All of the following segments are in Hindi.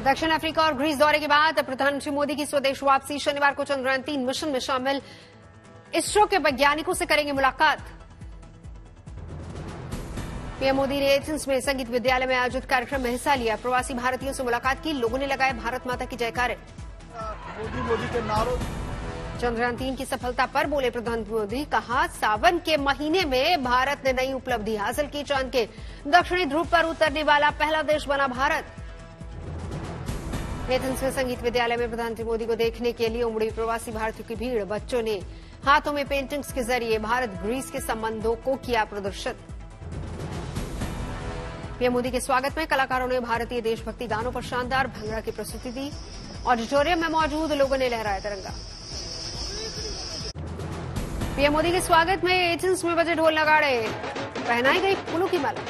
दक्षिण अफ्रीका और ग्रीस दौरे के बाद प्रधानमंत्री मोदी की स्वदेश वापसी। शनिवार को चंद्रयान-3 मिशन में शामिल इसरो के वैज्ञानिकों से करेंगे मुलाकात। पीएम मोदी ने एथेंस में संगीत विद्यालय में आयोजित कार्यक्रम में हिस्सा लिया। प्रवासी भारतीयों से मुलाकात की। लोगों ने लगाए भारत माता की जयकारे। मोदी के नारों। चंद्रयान-3 की सफलता पर बोले प्रधानमंत्री मोदी, कहा सावन के महीने में भारत ने नई उपलब्धि हासिल की। चांद के दक्षिणी ध्रुव पर उतरने वाला पहला देश बना भारत। एथेंस में संगीत विद्यालय में प्रधानमंत्री मोदी को देखने के लिए उमड़ी प्रवासी भारतीयों की भीड़। बच्चों ने हाथों में पेंटिंग्स के जरिए भारत ग्रीस के संबंधों को किया प्रदर्शित। पीएम मोदी के स्वागत में कलाकारों ने भारतीय देशभक्ति गानों पर शानदार भंगड़ा की प्रस्तुति दी। ऑडिटोरियम में मौजूद लोगों ने लहराया तिरंगा। पीएम मोदी के स्वागत में एथेंस में बजे ढोल नगाड़े, पहनाई गई फूलों की माला।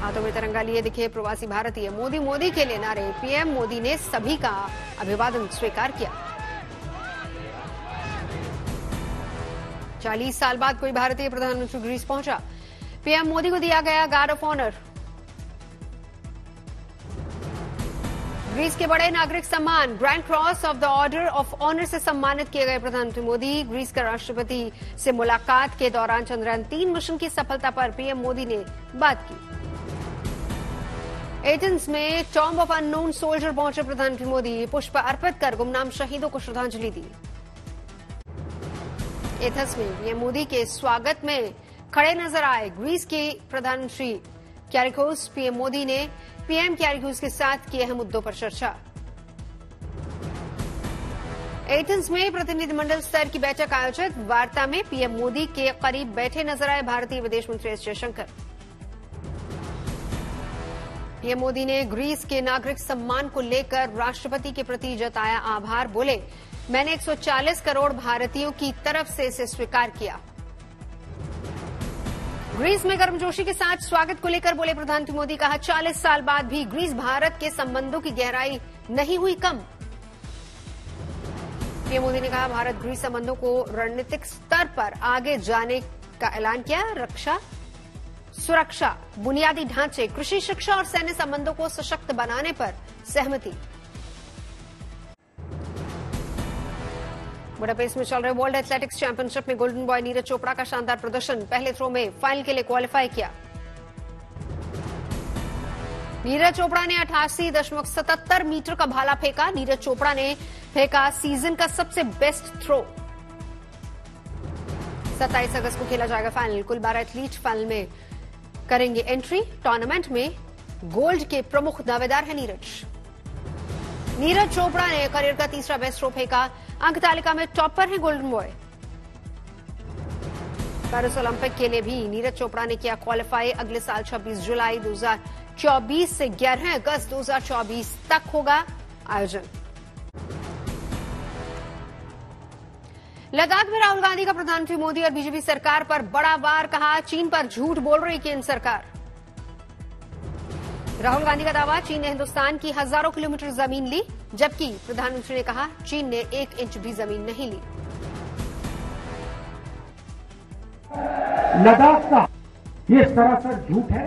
हाथों में तिरंगा लिए दिखे प्रवासी भारतीय। मोदी मोदी के लिए नारे। पीएम मोदी ने सभी का अभिवादन स्वीकार किया। 40 साल बाद कोई भारतीय प्रधानमंत्री ग्रीस पहुंचा। पीएम मोदी को दिया गया गार्ड ऑफ ऑनर। ग्रीस के बड़े नागरिक सम्मान Grand Cross of the Order of Honour से सम्मानित किए गए प्रधानमंत्री मोदी। ग्रीस के राष्ट्रपति से मुलाकात के दौरान चंद्रयान-3 मिशन की सफलता पर पीएम मोदी ने बात की। एथेंस में टॉम्ब ऑफ अननोन सोल्जर पहुंचे प्रधानमंत्री मोदी। पुष्प अर्पित कर गुमनाम शहीदों को श्रद्धांजलि दी। एथेंस में पीएम मोदी के स्वागत में खड़े नजर आए ग्रीस के प्रधानमंत्री क्यारिकोस। पीएम मोदी ने पीएम क्यारिकोस के साथ किए अहम मुद्दों पर चर्चा। एथेंस में प्रतिनिधिमंडल स्तर की बैठक आयोजित। वार्ता में पीएम मोदी के करीब बैठे नजर आए भारतीय विदेश मंत्री एस जयशंकर। पीएम मोदी ने ग्रीस के नागरिक सम्मान को लेकर राष्ट्रपति के प्रति जताया आभार। बोले, मैंने 140 करोड़ भारतीयों की तरफ से इसे स्वीकार किया। ग्रीस में गर्मजोशी के साथ स्वागत को लेकर बोले प्रधानमंत्री मोदी, कहा 40 साल बाद भी ग्रीस भारत के संबंधों की गहराई नहीं हुई कम। पीएम मोदी ने कहा भारत ग्रीस संबंधों को रणनीतिक स्तर पर आगे जाने का ऐलान किया। रक्षा, सुरक्षा, बुनियादी ढांचे, कृषि, शिक्षा और सैन्य संबंधों को सशक्त बनाने पर सहमति। बुडापेस्ट में चल रहे वर्ल्ड एथलेटिक्स चैंपियनशिप में गोल्डन बॉय नीरज चोपड़ा का शानदार प्रदर्शन। पहले थ्रो में फाइनल के लिए क्वालिफाई किया। नीरज चोपड़ा ने 88.77 मीटर का भाला फेंका। नीरज चोपड़ा ने फेंका सीजन का सबसे बेस्ट थ्रो। 27 अगस्त को खेला जाएगा फाइनल। कुल 12 एथलीट फाइनल में करेंगे एंट्री। टूर्नामेंट में गोल्ड के प्रमुख दावेदार हैं नीरज चोपड़ा ने करियर का तीसरा बेस्ट थ्रो फेंका। अंक तालिका में टॉपर हैं गोल्डन बॉय। पेरिस ओलंपिक के लिए भी नीरज चोपड़ा ने किया क्वालिफाई। अगले साल 26 जुलाई 2024 से 11 अगस्त 2024 तक होगा आयोजन। लद्दाख में राहुल गांधी का प्रधानमंत्री मोदी और बीजेपी सरकार पर बड़ा वार। कहा चीन पर झूठ बोल रही केंद्र सरकार। राहुल गांधी का दावा, चीन ने हिंदुस्तान की हजारों किलोमीटर जमीन ली, जबकि प्रधानमंत्री ने कहा चीन ने 1 इंच भी जमीन नहीं ली। लद्दाख का ये सरासर झूठ है।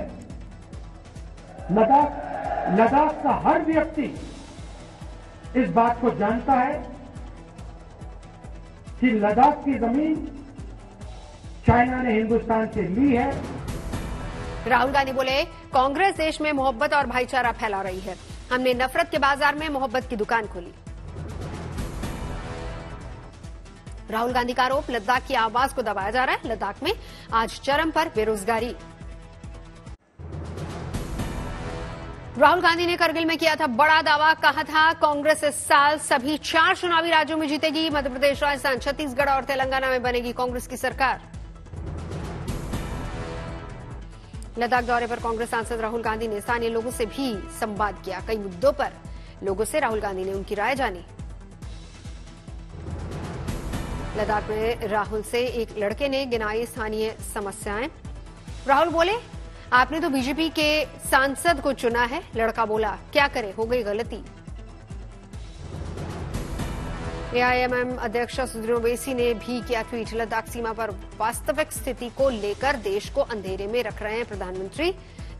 लद्दाख का हर व्यक्ति इस बात को जानता है कि लद्दाख की जमीन चाइना ने हिंदुस्तान से ली है। राहुल गांधी बोले, कांग्रेस देश में मोहब्बत और भाईचारा फैला रही है। हमने नफरत के बाजार में मोहब्बत की दुकान खोली। राहुल गांधी का आरोप, लद्दाख की आवाज को दबाया जा रहा है। लद्दाख में आज चरम पर बेरोजगारी। राहुल गांधी ने करगिल में किया था बड़ा दावा। कहा था कांग्रेस इस साल सभी 4 चुनावी राज्यों में जीतेगी। मध्य प्रदेश, राजस्थान, छत्तीसगढ़ और तेलंगाना में बनेगी कांग्रेस की सरकार। लद्दाख दौरे पर कांग्रेस सांसद राहुल गांधी ने स्थानीय लोगों से भी संवाद किया। कई मुद्दों पर लोगों से राहुल गांधी ने उनकी राय जानी। लद्दाख में राहुल से एक लड़के ने गिनाई स्थानीय समस्याएं। राहुल बोले, आपने तो बीजेपी के सांसद को चुना है। लड़का बोला, क्या करे, हो गई गलती। एआईएमएम अध्यक्ष सुधीर ओवैसी ने भी किया ट्वीट। लद्दाख सीमा पर वास्तविक स्थिति को लेकर देश को अंधेरे में रख रहे हैं प्रधानमंत्री।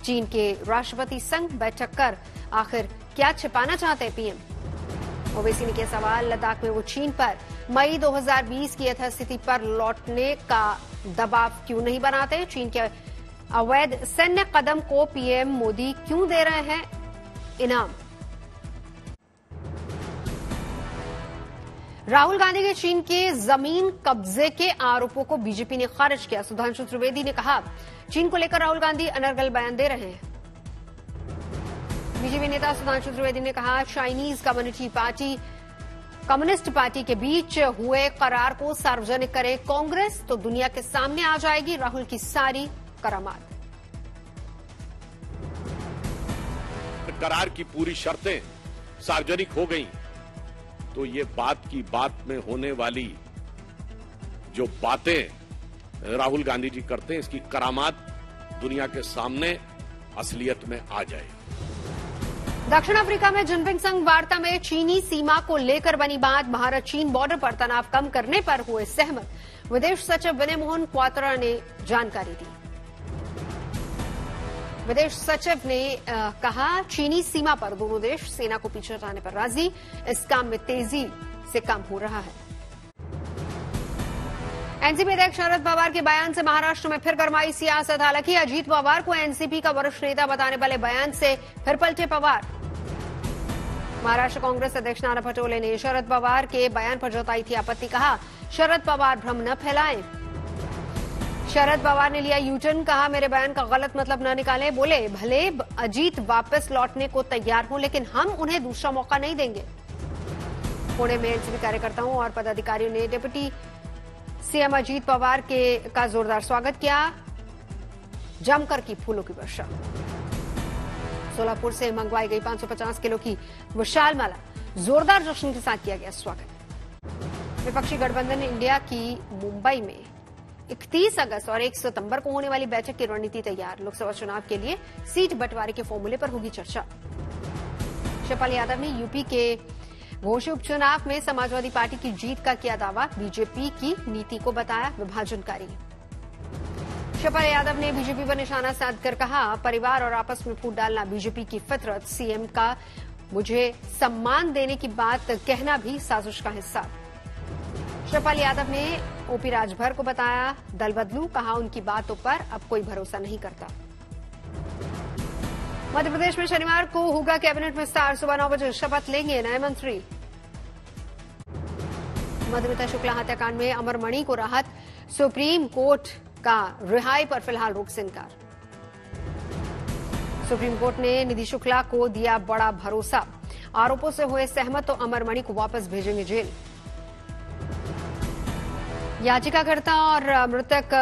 चीन के राष्ट्रपति संग बैठक कर आखिर क्या छिपाना चाहते हैं पीएम? ओवैसी ने किया सवाल, लद्दाख में वो चीन पर मई 2020 की यथास्थिति पर लौटने का दबाव क्यों नहीं बनाते? चीन के अवैध सैन्य कदम को पीएम मोदी क्यों दे रहे हैं इनाम? राहुल गांधी के चीन के जमीन कब्जे के आरोपों को बीजेपी ने खारिज किया। सुधांशु त्रिवेदी ने कहा, चीन को लेकर राहुल गांधी अनर्गल बयान दे रहे हैं। बीजेपी नेता सुधांशु त्रिवेदी ने कहा, चाइनीज कम्युनिस्ट पार्टी के बीच हुए करार को सार्वजनिक करे कांग्रेस तो दुनिया के सामने आ जाएगी राहुल की सारी करामात। करार की पूरी शर्तें सार्वजनिक हो गई तो ये बात की बात में होने वाली जो बातें राहुल गांधी जी करते हैं, इसकी करामात दुनिया के सामने असलियत में आ जाए। दक्षिण अफ्रीका में जिनपिंग संग वार्ता में चीनी सीमा को लेकर बनी बात, भारत चीन बॉर्डर पर तनाव कम करने पर हुए सहमत। विदेश सचिव विनय मोहन क्वात्रा ने जानकारी दी। विदेश सचिव ने कहा, चीनी सीमा पर दोनों देश सेना को पीछे हटाने पर राजी, इस काम में तेजी से काम हो रहा है। एनसीपी अध्यक्ष शरद पवार के बयान से महाराष्ट्र में फिर गरमाई सियासत। हालांकि अजीत पवार को एनसीपी का वरिष्ठ नेता बताने वाले बयान से फिर पलटे पवार। महाराष्ट्र कांग्रेस अध्यक्ष नाना पटोले ने शरद पवार के बयान पर जताई थी आपत्ति। कहा, शरद पवार भ्रम न फैलाएं। शरद पवार ने लिया यूटर्न, कहा मेरे बयान का गलत मतलब न निकालें। बोले, भले अजीत वापस लौटने को तैयार हों लेकिन हम उन्हें दूसरा मौका नहीं देंगे। पुणे में एनसीपी कार्यकर्ताओं और पदाधिकारियों ने डिप्टी सीएम अजीत पवार का जोरदार स्वागत किया, जमकर की फूलों की वर्षा। सोलापुर से मंगवाई गई 550 किलो की विशाल माला, जोरदार जश्न के साथ किया गया स्वागत। विपक्षी गठबंधन इंडिया की मुंबई में 31 अगस्त और 1 सितंबर को होने वाली बैठक की रणनीति तैयार। लोकसभा चुनाव के लिए सीट बंटवारे के फॉर्मूले पर होगी चर्चा। शिवपाल यादव ने यूपी के घोषी उपचुनाव में समाजवादी पार्टी की जीत का किया दावा, बीजेपी की नीति को बताया विभाजनकारी। शिवपाल यादव ने बीजेपी पर निशाना साधकर कहा, परिवार और आपस में फूट डालना बीजेपी की फितरत, सीएम का मुझे सम्मान देने की बात कहना भी साजिश का हिस्सा। शिवपाल यादव ने ओपी राजभर को बताया दल बदलू, कहा उनकी बातों पर अब कोई भरोसा नहीं करता। मध्य प्रदेश में शनिवार को होगा कैबिनेट विस्तार, सुबह 9 बजे शपथ लेंगे नए मंत्री। मधुमिता शुक्ला हत्याकांड में अमरमणि को राहत, सुप्रीम कोर्ट का रिहाई पर फिलहाल रोक से इनकार। सुप्रीम कोर्ट ने निधि शुक्ला को दिया बड़ा भरोसा, आरोपों से हुए सहमत तो अमरमणि को वापस भेजेंगे जेल। याचिकाकर्ता और मृतक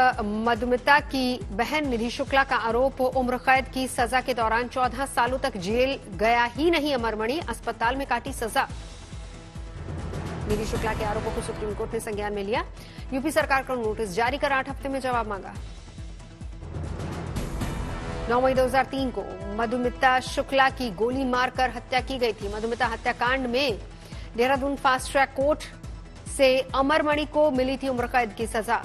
मधुमिता की बहन निधि शुक्ला का आरोप, उम्र कैद की सजा के दौरान 14 सालों तक जेल गया ही नहीं अमरमणि, अस्पताल में काटी सजा। निधि शुक्ला के आरोपों को सुप्रीम कोर्ट ने संज्ञान में लिया। यूपी सरकार को नोटिस जारी कर 8 हफ्ते में जवाब मांगा। 9 मई 2003 को मधुमिता शुक्ला की गोली मारकर हत्या की गई थी। मधुमिता हत्याकांड में देहरादून फास्ट ट्रैक कोर्ट से अमरमणि को मिली थी उम्र कैद की सजा।